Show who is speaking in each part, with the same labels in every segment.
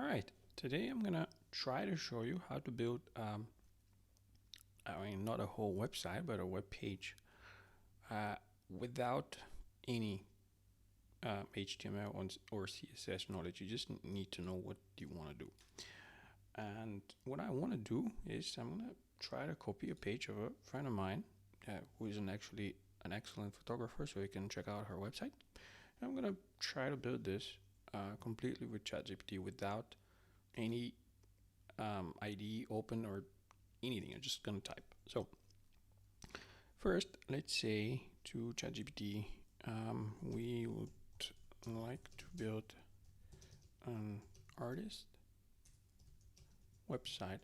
Speaker 1: All right, today I'm gonna try to show you how to build, not a whole website, but a web page uh, without any HTML or CSS knowledge. You just need to know what you want to do. And what I want to do is I'm gonna try to copy a page of a friend of mine who is actually an excellent photographer, so you can check out her website. And I'm gonna try to build this completely with ChatGPT without any IDE open or anything. I'm just gonna type. So first, let's say to ChatGPT, we would like to build an artist website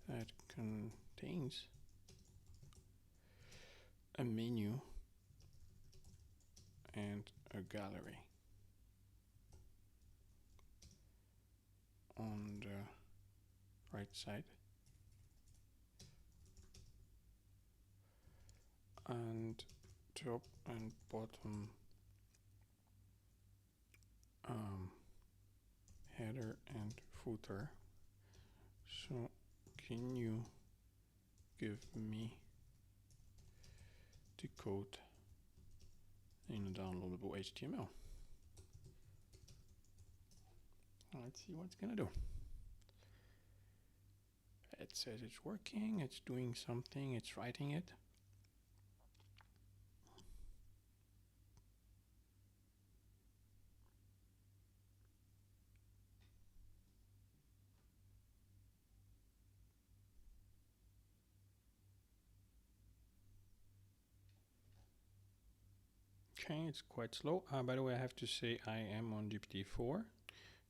Speaker 1: that contains a menu and a gallery. On the right side, and top and bottom header and footer. So can you give me the code in a downloadable HTML? Let's see what it's gonna do. It says it's working, it's doing something, it's writing it. Okay, it's quite slow. By the way, I have to say I am on GPT-4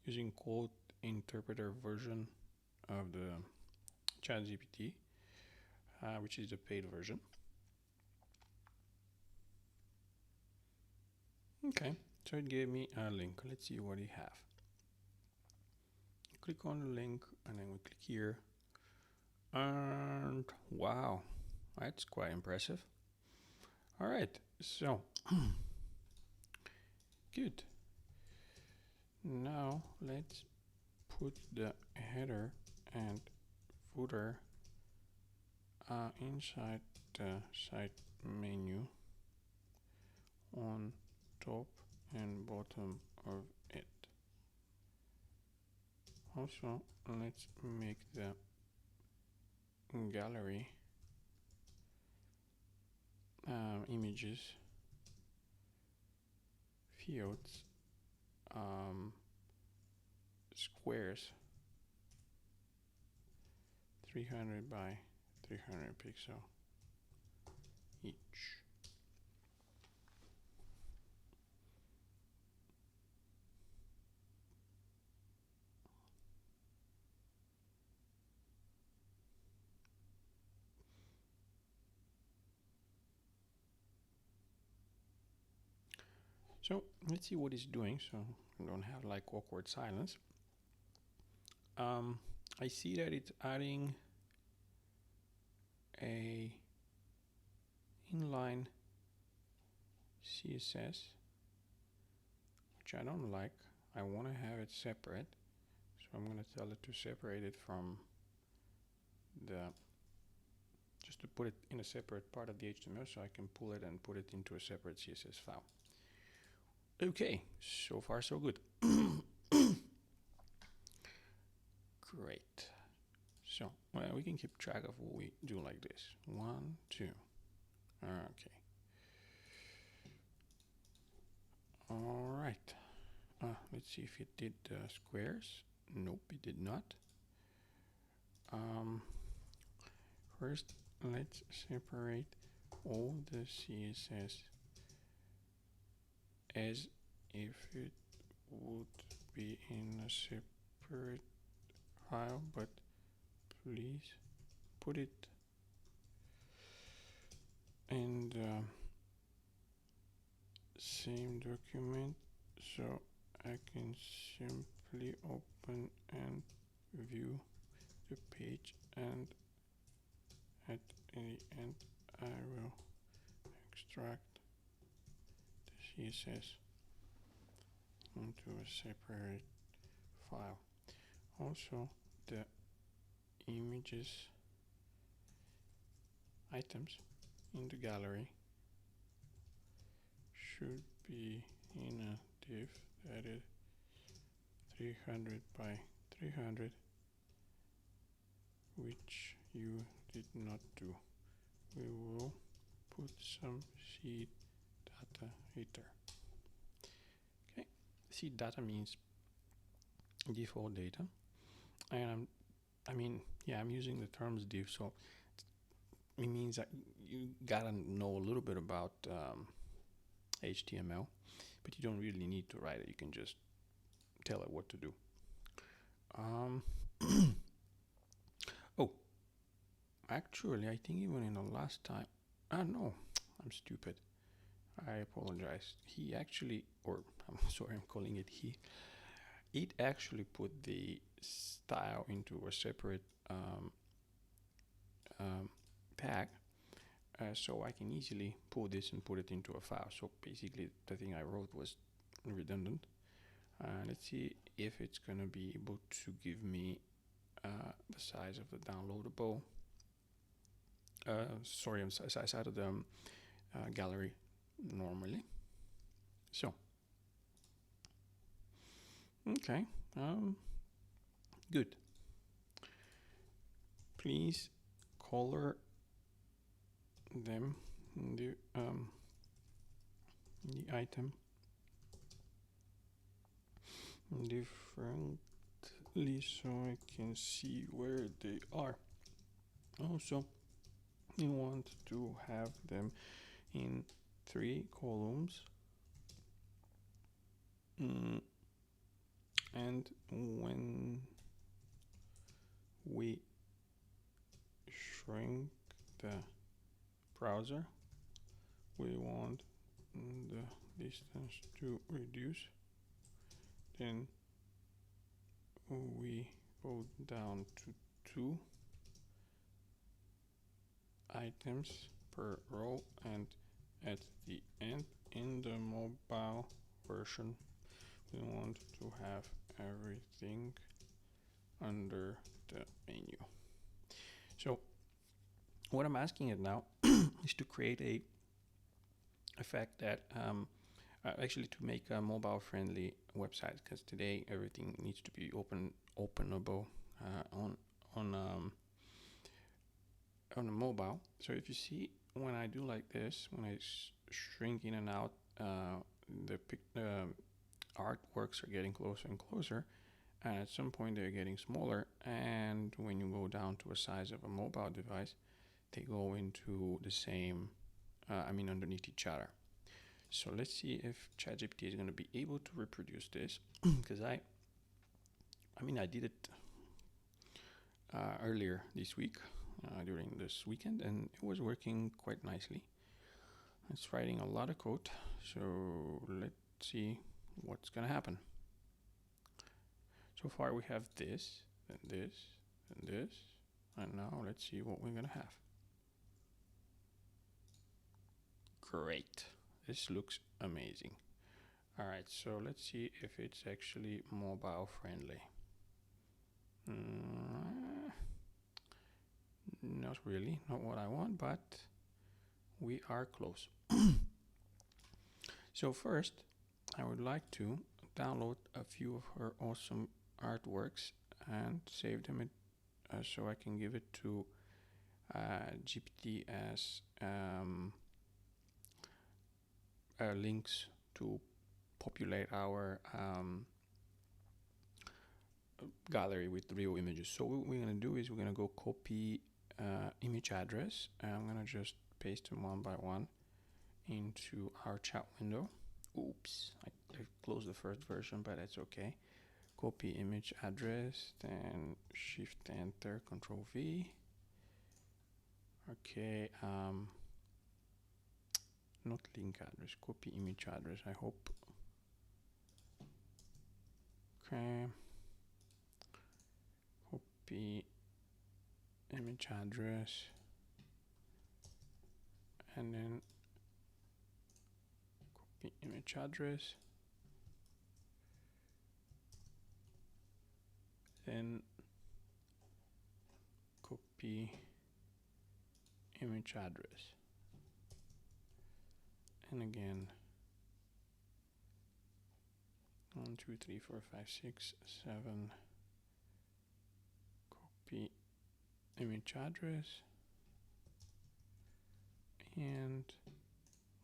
Speaker 1: using code interpreter version of the ChatGPT, which is the paid version. Okay, so it gave me a link. Let's see what we have. Click on the link and then we click here. And wow, that's quite impressive. All right, so good. Now let's put the header and footer inside the site menu on top and bottom of it. Also, let's make the gallery images fields squares 300 by 300 pixel each. So let's see what it's doing, so we don't have like awkward silence. I see that it's adding a inline CSS, which I don't like. I want to have it separate, so I'm going to tell it to separate it from just to put it in a separate part of the HTML so I can pull it and put it into a separate CSS file. Okay, so far so good. Great. So we can keep track of what we do like this. 1, 2. Okay. All right. Let's see if it did squares. Nope, it did not. First, let's separate all the CSS as if it would be in a separate file, but please put it in the same document so I can simply open and view the page, and at the end I will extract the CSS into a separate file. Also, the images items in the gallery should be in a div that is 300 by 300, which you did not do. We will put some seed data header. Okay, seed data means default data, and I'm using the terms div, so it means that you gotta know a little bit about HTML, but you don't really need to write it. You can just tell it what to do. Oh, actually, I think even in the last time, no, I'm stupid. I apologize. He actually, or I'm sorry, I'm calling it he. It actually put the style into a separate tag, so I can easily pull this and put it into a file. So basically, the thing I wrote was redundant. Let's see if it's gonna be able to give me the size of the downloadable. Size of the gallery normally. So, okay, good. Please color them the item differently so I can see where they are. Also, you want to have them in 3 columns, and when we shrink the browser, we want the distance to reduce. Then we go down to 2 items per row, and at the end, in the mobile version, we want to have everything under the menu. So what I'm asking it now is to create a effect that actually to make a mobile friendly website, because today everything needs to be openable on a mobile. So if you see, when I do like this, when I shrink in and out, the artworks are getting closer and closer, and at some point they're getting smaller, and when you go down to a size of a mobile device, they go into the same underneath each other. So let's see if ChatGPT is going to be able to reproduce this, because I did it earlier this week, during this weekend, and it was working quite nicely. It's writing a lot of code, so let's see what's going to happen. So far we have this, and this, and this, and now let's see what we're going to have. Great. This looks amazing. All right, so let's see if it's actually mobile friendly. Not really, not what I want, but we are close. So first, I would like to download a few of her awesome artworks and save them so I can give it to GPT as links to populate our gallery with real images. So what we're going to do is we're going to go copy image address, and I'm going to just paste them one by one into our chat window. Oops, I closed the first version, but that's okay. Copy image address, then shift enter, control V. Okay, not link address, copy image address, I hope. Okay, copy image address, and then copy image address, then copy image address, and again 1 2 3 4 5 6 7, copy image address, and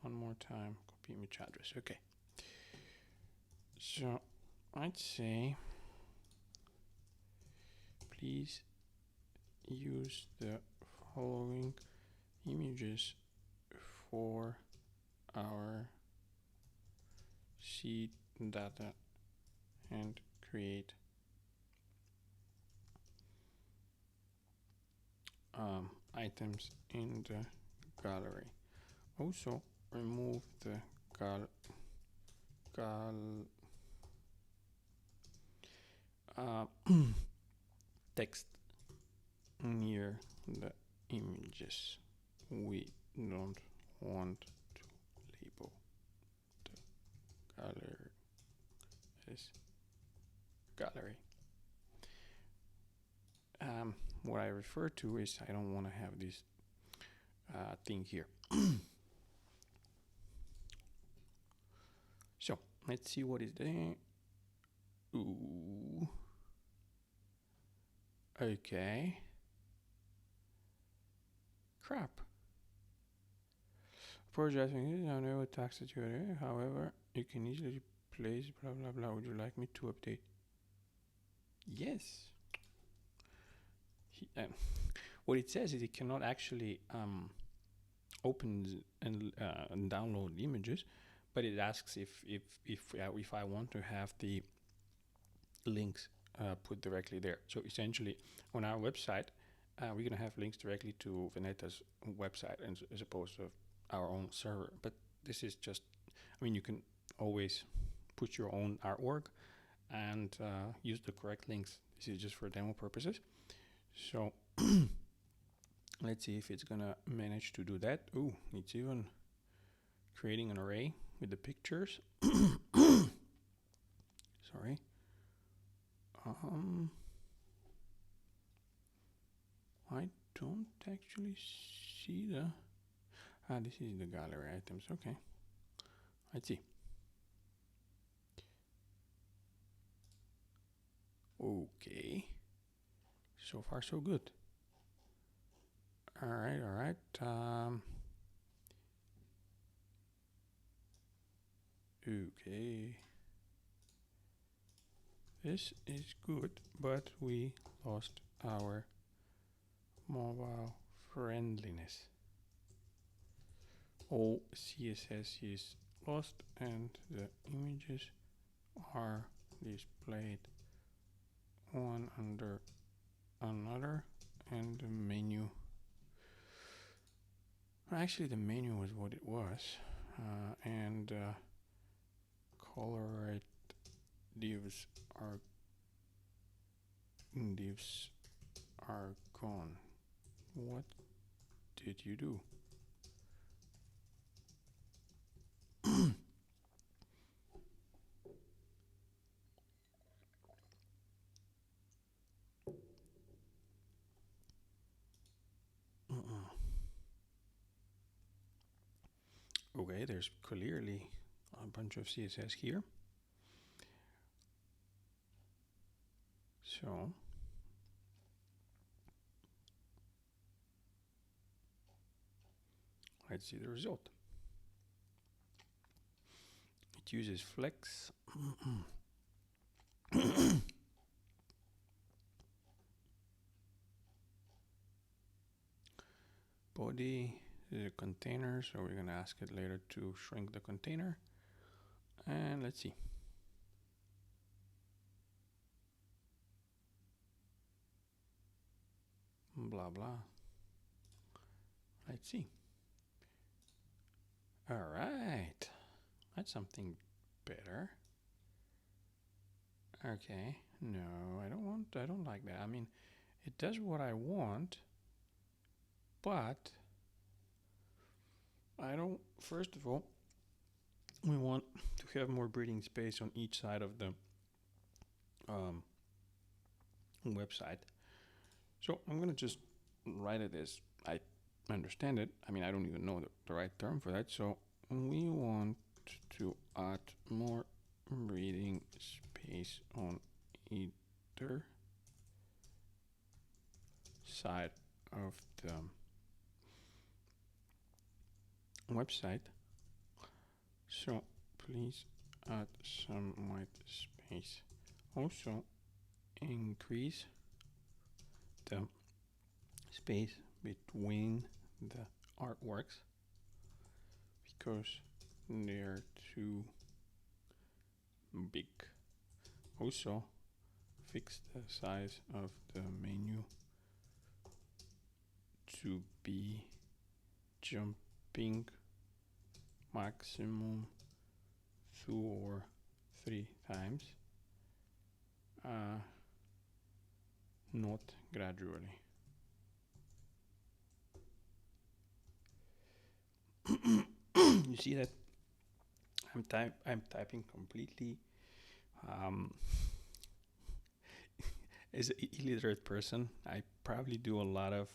Speaker 1: one more time copy image address. Okay, so I'd say please use the following images for our seed data and create items in the gallery. Also remove the text near the images. We don't want to label the gallery as gallery. What I refer to is I don't want to have this thing here. So let's see what is there. Ooh. Okay. Crap. Projecting is I know what tax that you are there. However, you can easily place blah blah blah. Would you like me to update? Yes. What it says is it cannot actually open and download images, but it asks if I want to have the links put directly there. So essentially, on our website, we're gonna have links directly to Venetta's website as opposed to our own server. But this is just, I mean, you can always put your own artwork and use the correct links. This is just for demo purposes. So let's see if it's gonna manage to do that. Ooh, it's even creating an array with the pictures. Sorry. I don't actually see the... this is the gallery items. Okay. I see. Okay. So far, so good. All right. Okay. This is good, but we lost our mobile friendliness. All CSS is lost and the images are displayed one under another, and the menu, actually the menu was what it was, and color divs are gone. What did you do? Okay, there's clearly a bunch of CSS here. So let's see the result. It uses flex. Body is a container, so we're going to ask it later to shrink the container. And let's see. Blah, blah. Let's see. All right. That's something better. Okay. No, I don't like that. I mean, it does what I want, but I don't, first of all, we want to have more breathing space on each side of the website. So I'm gonna just write it as I understand it. I mean, I don't even know the right term for that. So we want to add more breathing space on either side of the website. So please add some white space. Also increase the space between the artworks because they're too big. Also fix the size of the menu to be jumping maximum 2 or 3 times, not gradually. You see that I'm typing completely as an illiterate person. I probably do a lot of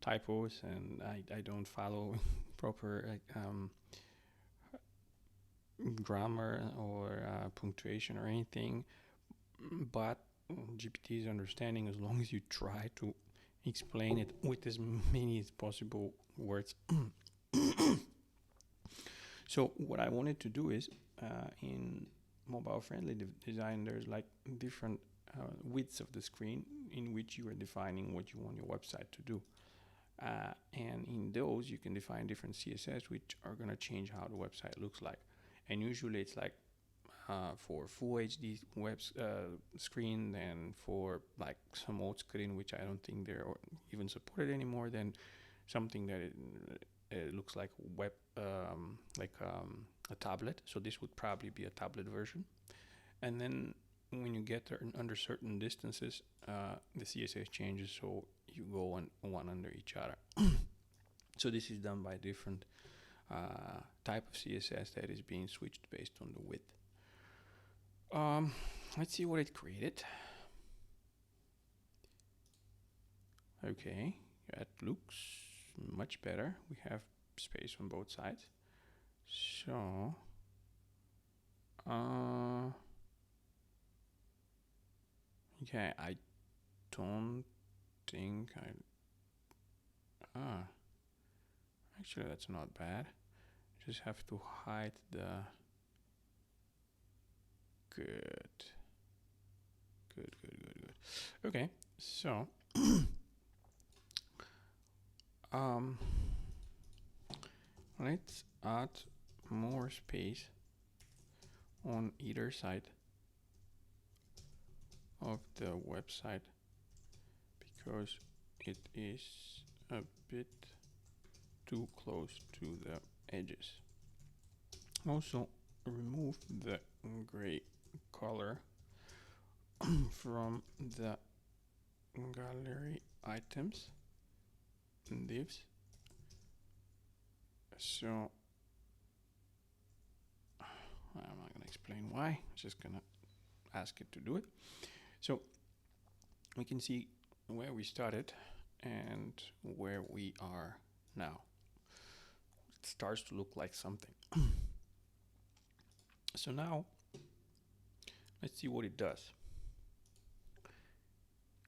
Speaker 1: typos, and I don't follow proper grammar or punctuation or anything, but GPT is understanding as long as you try to explain it with as many as possible words. So what I wanted to do is in mobile friendly design, there's like different widths of the screen in which you are defining what you want your website to do. And in those, you can define different CSS, which are going to change how the website looks like. And usually it's like for full HD screen, and for like some old screen, which I don't think they're even supported anymore, then something that it looks like a tablet. So this would probably be a tablet version. And then when you get there under certain distances, the CSS changes, so you go one under each other. So this is done by different type of CSS that is being switched based on the width. Let's see what it created. Okay, that looks much better. We have space on both sides. So okay, I don't think actually that's not bad. Just have to hide the good. Okay, so let's add more space on either side of the website because it is a bit too close to the edges. Also remove the gray color from the gallery items and divs. So I'm not going to explain why, I'm just going to ask it to do it. So we can see where we started and where we are now. It starts to look like something. So now let's see what it does.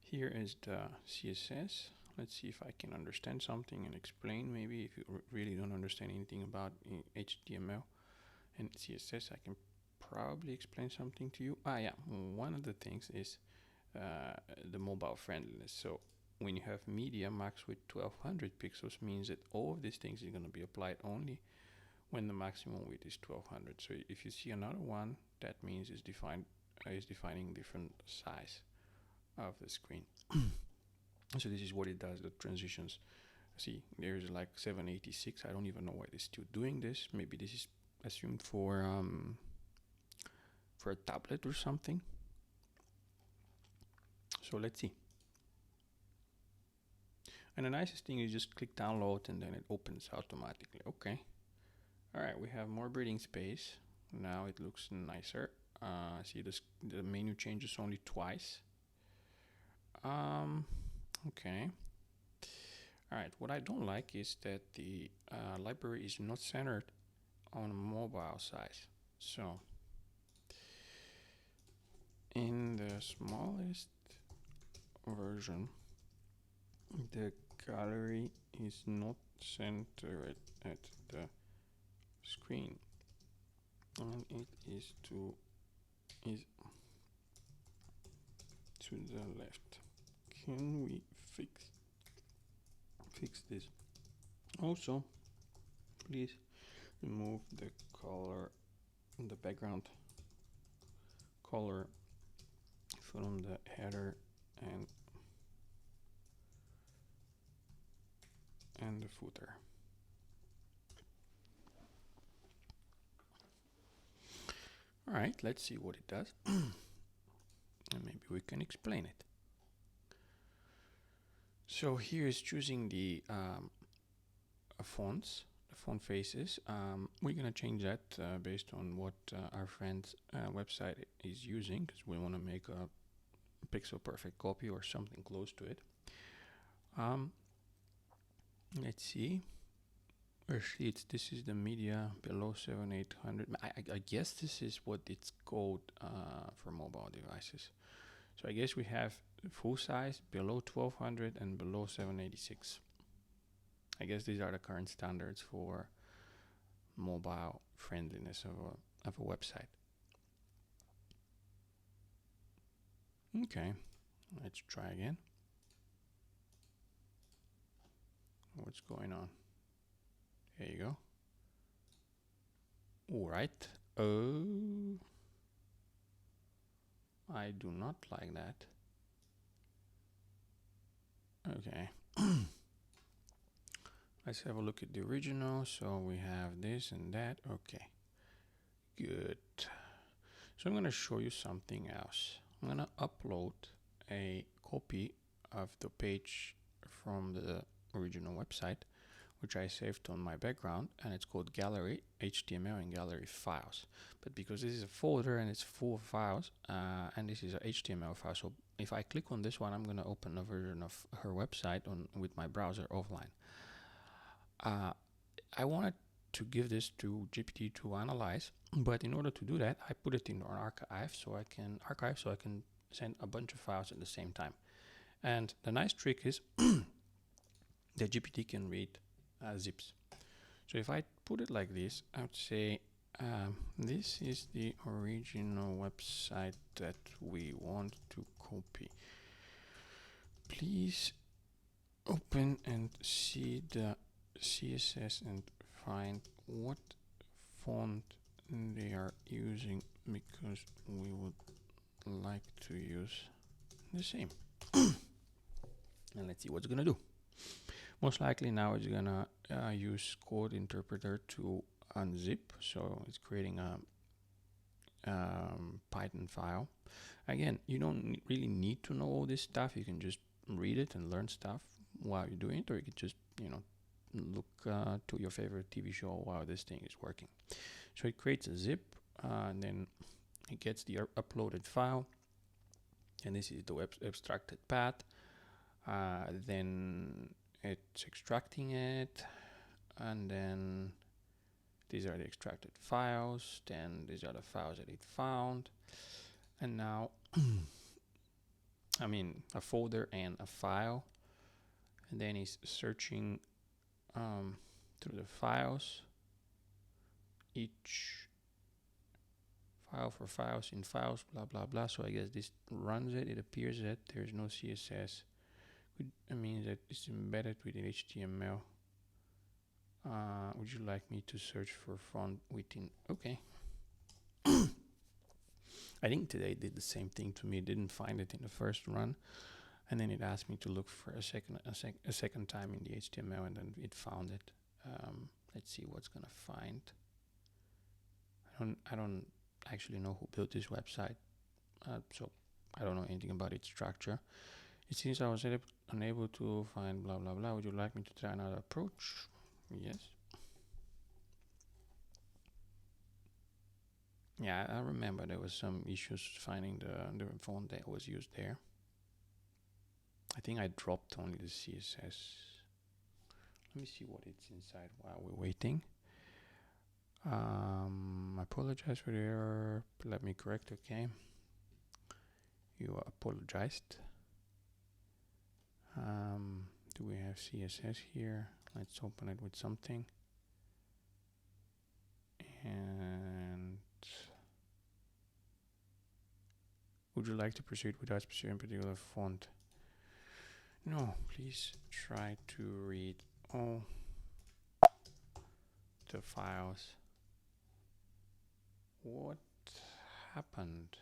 Speaker 1: Here is the CSS. Let's see if I can understand something and explain. Maybe if you really don't understand anything about HTML and CSS, I can probably explain something to you. Yeah, one of the things is the mobile friendliness. So when you have media max with 1200 pixels, means that all of these things are going to be applied only when the maximum width is 1200. So if you see another one, that means it's defining different size of the screen. So this is what it does, the transitions. See, there's like 786. I don't even know why it's still doing this. Maybe this is assumed for a tablet or something. So let's see. And the nicest thing is just click download and then it opens automatically. Okay. All right, we have more breathing space. Now it looks nicer. See, the menu changes only twice. Okay. All right. What I don't like is that the library is not centered on a mobile size. So in the smallest version, the gallery is not centered at the screen, and it is to the left. Can we fix this? Also, please remove the color, the background color from the header and the footer. All right, let's see what it does. And maybe we can explain it. So here is choosing the fonts, the font faces. We're gonna change that based on what our friend's website is using, because we want to make a pixel perfect copy or something close to it. Let's see. This is the media below 7800. I guess this is what it's called for mobile devices. So I guess we have full size, below 1200, and below 786. I guess these are the current standards for mobile friendliness of a website. Okay, let's try again. What's going on? There you go. All right. Oh, I do not like that. Okay. Let's have a look at the original. So we have this and that. Okay. Good. So I'm going to show you something else. I'm going to upload a copy of the page from the original website, which I saved on my background, and it's called Gallery HTML and Gallery Files. But because this is a folder and it's full of files, and this is a HTML file, so if I click on this one, I'm going to open a version of her website with my browser offline. I wanted to give this to GPT to analyze, but in order to do that, I put it in an archive so I can send a bunch of files at the same time. And the nice trick is that GPT can read zips. So if I put it like this, I would say this is the original website that we want to copy. Please open and see the CSS and find what font they are using, because we would like to use the same. And let's see what's gonna do. Most likely now it's gonna use code interpreter to unzip, so it's creating a Python file. Again, you don't really need to know all this stuff. You can just read it and learn stuff while you're doing it, or you can just look to your favorite TV show while this thing is working. So it creates a zip, and then it gets the uploaded file, and this is the abstracted path. Then it's extracting it, and then these are the extracted files, then these are the files that it found, and now a folder and a file, and then he's searching through the files, each file for files in files, blah blah blah. So I guess this runs it. It appears that there's no CSS. It means that it's embedded within HTML. Would you like me to search for font within? Okay. I think today did the same thing to me. It didn't find it in the first run, and then it asked me to look for a second time in the HTML, and then it found it. Let's see what's gonna find. I don't actually know who built this website, so I don't know anything about its structure. It seems I was unable to find blah blah blah. Would you like me to try another approach? Yes. Yeah, I remember there was some issues finding the font that was used there. I think I dropped only the CSS. Let me see what it's inside while we're waiting. I apologize for the error. Let me correct, okay? You apologized. Do we have CSS here? Let's open it with something. And would you like to proceed without specifying particular font? No, please try to read all the files. What happened?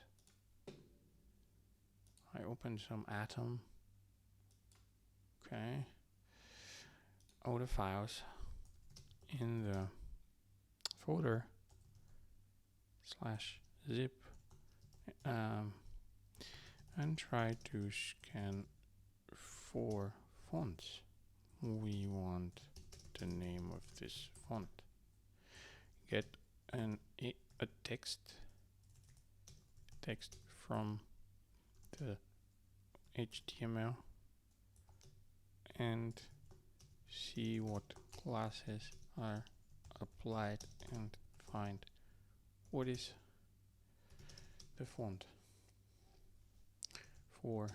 Speaker 1: I opened some Atom. Okay. All the files in the folder /zip and try to scan for fonts. We want the name of this font. Get a text from the HTML and see what classes are applied and find what is the font for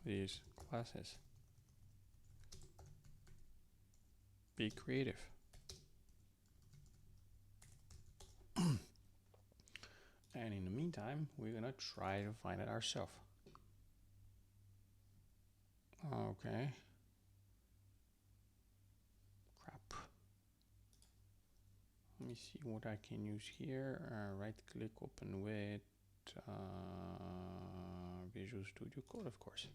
Speaker 1: these classes. Be creative. And in the meantime, we're gonna try to find it ourselves. Okay. Crap. Let me see what I can use here. Right click, open with Visual Studio Code, of course.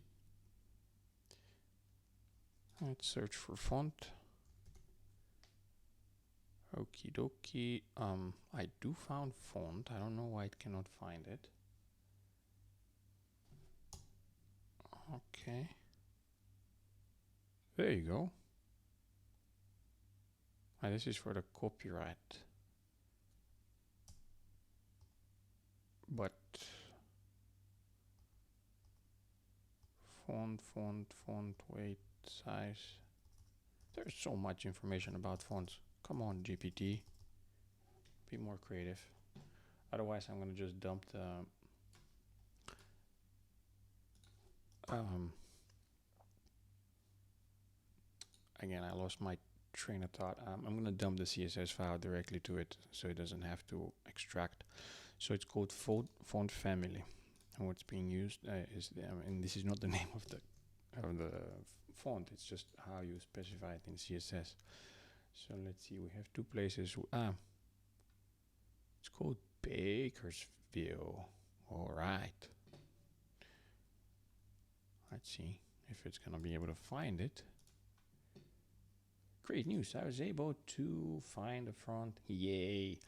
Speaker 1: Let's search for font. Okie dokie. I do found font. I don't know why it cannot find it. Okay. There you go. This is for the copyright. But font, weight, size. There's so much information about fonts. Come on, GPT. Be more creative. Otherwise, I'm gonna just dump the again, I lost my train of thought. I'm gonna dump the CSS file directly to it, so it doesn't have to extract. So it's called font family, and what's being used is and this is not the name of the font. It's just how you specify it in CSS. So let's see. We have two places. It's called Bakersville. All right. Let's see if it's gonna be able to find it. Great news, I was able to find a font. Yay!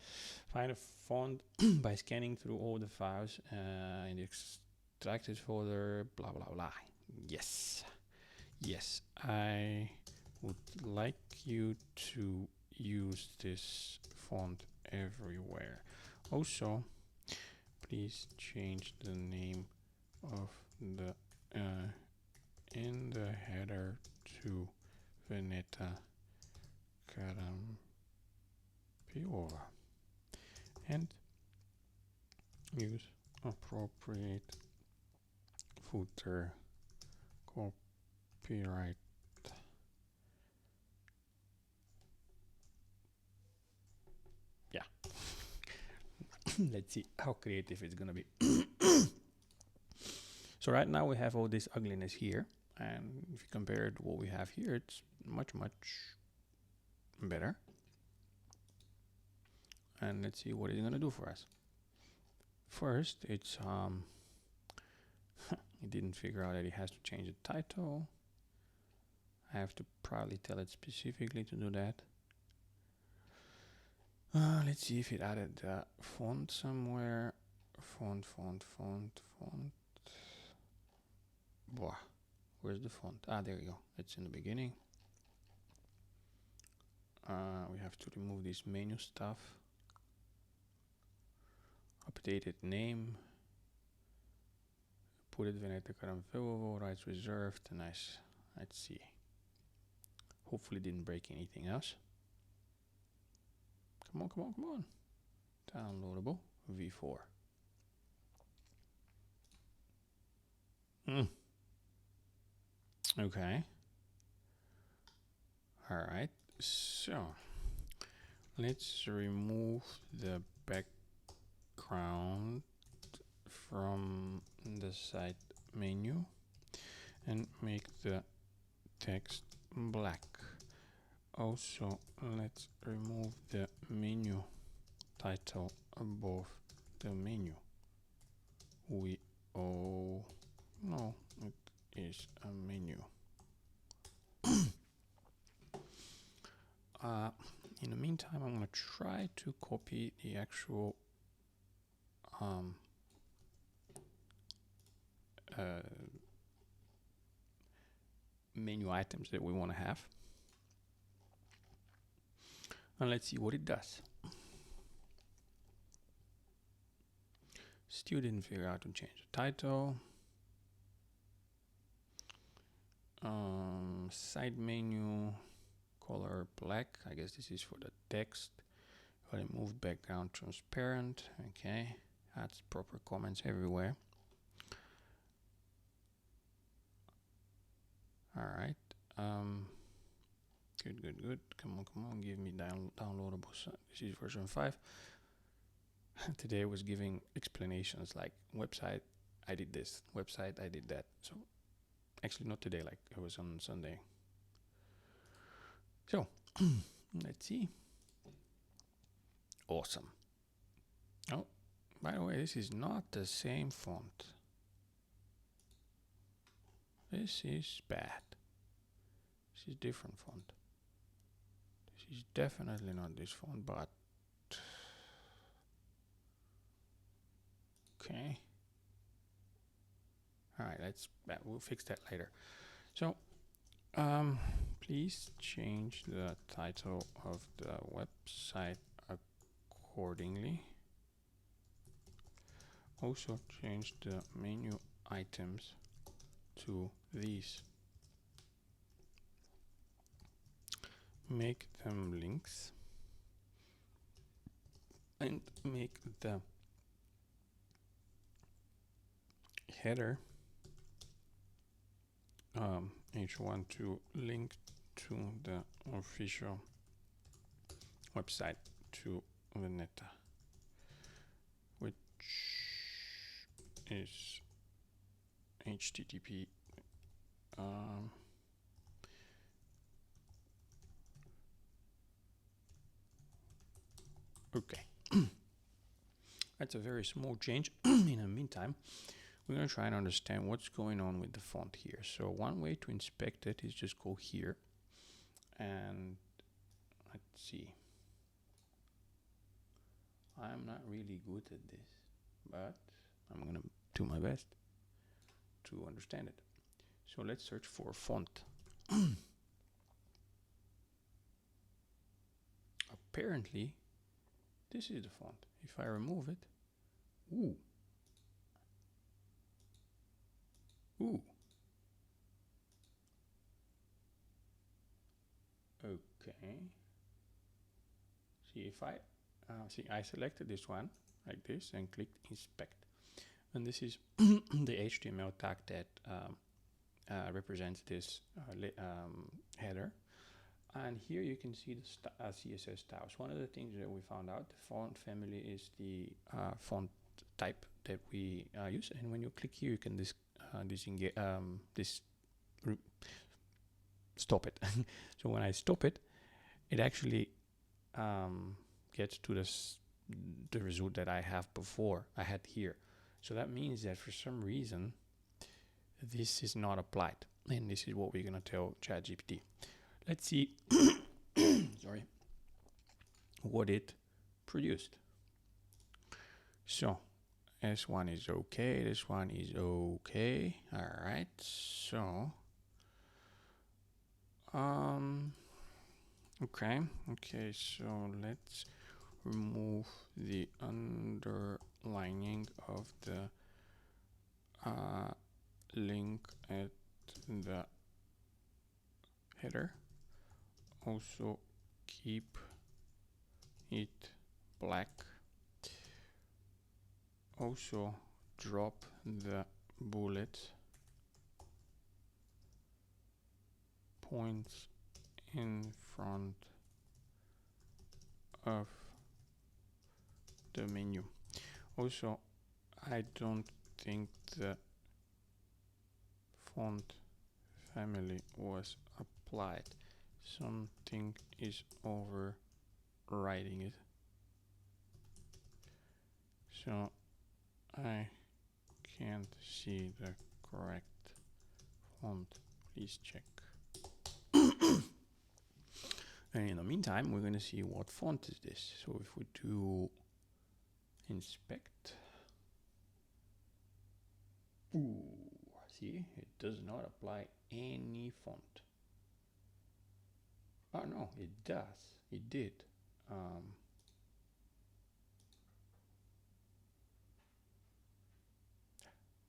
Speaker 1: Find a font by scanning through all the files in the extracted folder, blah, blah, blah. Yes. Yes, I would like you to use this font everywhere. Also, please change the name of the in the header to Veneta Piova and use appropriate footer copyright. Yeah. Let's see how creative it's gonna be. So right now we have all this ugliness here, and if you compare it to what we have here, it's much better. And let's see what it's gonna do for us. First, it's it didn't figure out that it has to change the title. I have to probably tell it specifically to do that. Let's see if it added the font somewhere. Font. Boah, where's the font? There you go. It's in the beginning. We have to remove this menu stuff. Updated name. put it Veneta Caramfillo, rights reserved. Nice. Let's see. Hopefully didn't break anything else. Come on, come on, come on. Downloadable V4. Okay. All right. So let's remove the background from the side menu and make the text black. Also, let's remove the menu title above the menu. No, it is a menu. In the meantime, I'm going to try to copy the actual menu items that we want to have. And let's see what it does. Still didn't figure out to change the title. Side menu, color black. I guess this is for the text. Remove background transparent. Okay, that's proper comments everywhere. All right. Good. Come on. Give me downloadable. This is version 5. Today I was giving explanations like website, I did this. Website, I did that. So actually not today, like it was on Sunday. So let's see. Awesome. Oh, by the way, this is not the same font. This is bad. This is different font. This is definitely not this font, but okay. All right, we'll fix that later. So, please change the title of the website accordingly. Also change the menu items to these. Make them links and make the header h1 to link to the official website to Veneta, which is http okay. That's a very small change. In the meantime, we're going to try and understand what's going on with the font here. So one way to inspect it is just go here and let's see. I'm not really good at this, but I'm going to do my best to understand it. So let's search for font. Apparently, this is the font. If I remove it, ooh. Okay. See if I I selected this one like this and clicked inspect, and this is the HTML tag that represents this header. And here you can see the CSS styles. One of the things that we found out, the font family is the font type that we use. And when you click here, you can stop it. So when I stop it, it actually gets to the result that I had here. So that means that for some reason, this is not applied. And this is what we're going to tell ChatGPT. Let's see sorry, what it produced. So S1 is okay, this one is okay. All right, so okay, so let's remove the underlining of the link at the header. Also keep it black. Also drop the bullet points in front of the menu. Also, I don't think the font family was applied. Something is overriding it. So I can't see the correct font. Please check. And in the meantime, we're going to see what font is this. So if we do inspect, ooh, see, it does not apply any font. Oh no, it does. It did.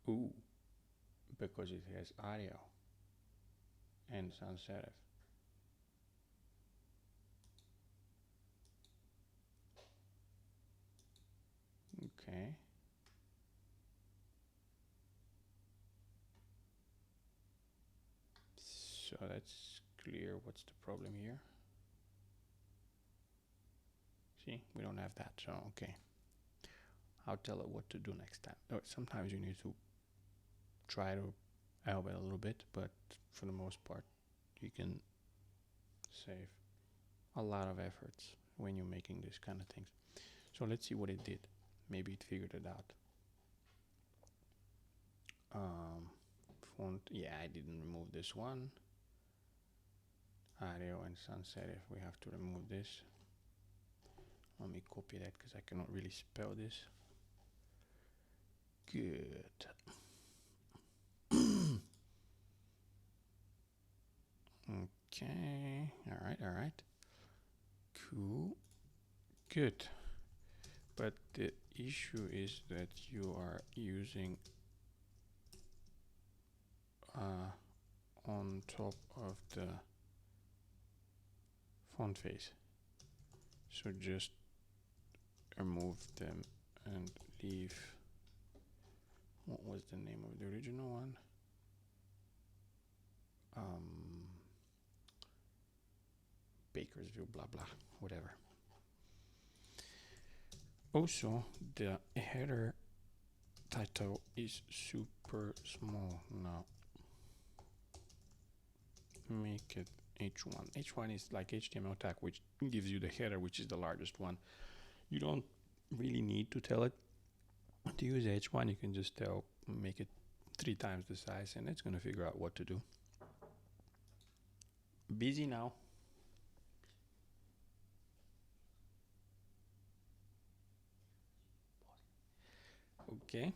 Speaker 1: Ooh, because it has Arial and sans serif. Okay. So that's clear. What's the problem here? See, we don't have that. So, okay. I'll tell it what to do next time. Sometimes you need to try to help it a little bit, but for the most part, you can save a lot of efforts when you're making these kind of things. So let's see what it did. Maybe it figured it out. Font, yeah, I didn't remove this one. Arial and sans serif, we have to remove this. Let me copy that because I cannot really spell this. Good. Okay, all right. Cool. Good. But the issue is that you are using on top of the font face. So just remove them and leave. What was the name of the original one? Bakersville, blah blah, whatever. Also, the header title is super small now. Make it H1. H1 is like HTML tag, which gives you the header, which is the largest one. You don't really need to tell it to use H1. You can just make it 3 times the size, and it's going to figure out what to do. Busy now. Okay.